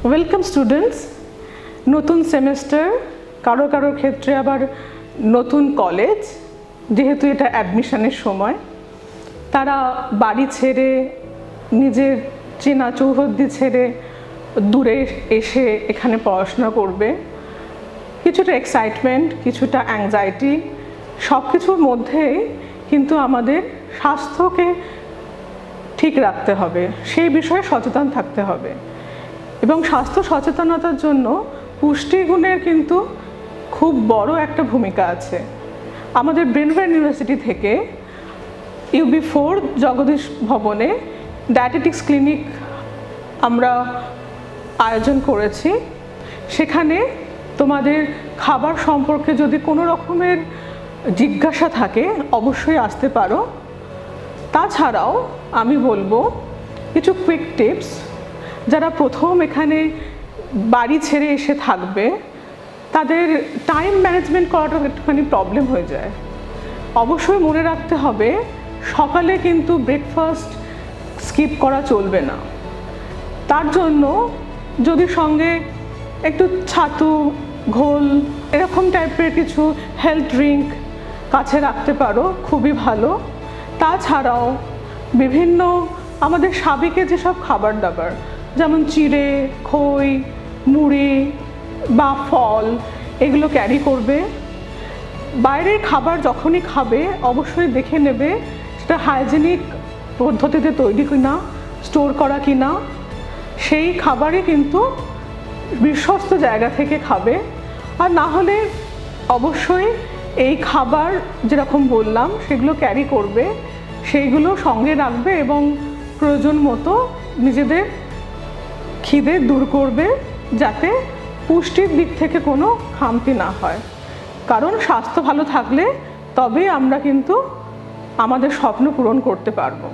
Welcome students. নতুন semester, কারো কারো ক্ষেত্রে আবার নতুন কলেজ, যেহেতু এটা অ্যাডমিশনের সময়, তারা বাড়ি ছেড়ে নিজের চেনা চৌহদ্দি ছেড়ে দূরে এসে এখানে পড়াশোনা করবে। কিছুটা এক্সাইটমেন্ট, কিছুটা অ্যাংজাইটি, সব কিছুর মধ্যেই কিন্তু আমাদের স্বাস্থ্যকে ঠিক রাখতে হবে, সেই বিষয়ে সচেতন থাকতে হবে। এবং স্বাস্থ্য সচেতনতার জন্য পুষ্টিগুণের কিন্তু খুব বড় একটা ভূমিকা আছে। আমাদের ব্রেনওয়্যার ইউনিভার্সিটি থেকে UB4 জগদীশ ভবনে ডায়েটেটিক্স ক্লিনিক আমরা আয়োজন করেছি। সেখানে তোমাদের খাবার সম্পর্কে যদি কোনো রকমের জিজ্ঞাসা থাকে অবশ্যই আসতে পারো। তাছাড়াও আমি বলবো কিছু কুইক টিপস। যারা প্রথম এখানে বাড়ি ছেড়ে এসে থাকবে তাদের টাইম ম্যানেজমেন্ট করাটা একটুখানি প্রবলেম হয়ে যায়। অবশ্যই মনে রাখতে হবে সকালে কিন্তু ব্রেকফাস্ট স্কিপ করা চলবে না। তার জন্য যদি সঙ্গে একটু ছাতু, ঘোল এরকম টাইপের কিছু হেলথ ড্রিঙ্ক কাছে রাখতে পারো, খুবই ভালো। তাছাড়াও বিভিন্ন আমাদের সাবেকে যেসব খাবার দাবার, যেমন চিড়ে, খই, মুড়ি বা ফল, এগুলো ক্যারি করবে। বাইরের খাবার যখনই খাবে অবশ্যই দেখে নেবে সেটা হাইজেনিক পদ্ধতিতে তৈরি কিনা, স্টোর করা কিনা। সেই খাবারই কিন্তু বিশ্বস্ত জায়গা থেকে খাবে। আর না হলে অবশ্যই এই খাবার যেরকম বললাম সেগুলো ক্যারি করবে, সেইগুলো সঙ্গে রাখবে এবং প্রয়োজন মতো নিজেদের খিদে দূর করবে, যাতে পুষ্টির দিক থেকে কোনো খামতি না হয়। কারণ স্বাস্থ্য ভালো থাকলে তবেই আমরা কিন্তু আমাদের স্বপ্ন পূরণ করতে পারবো।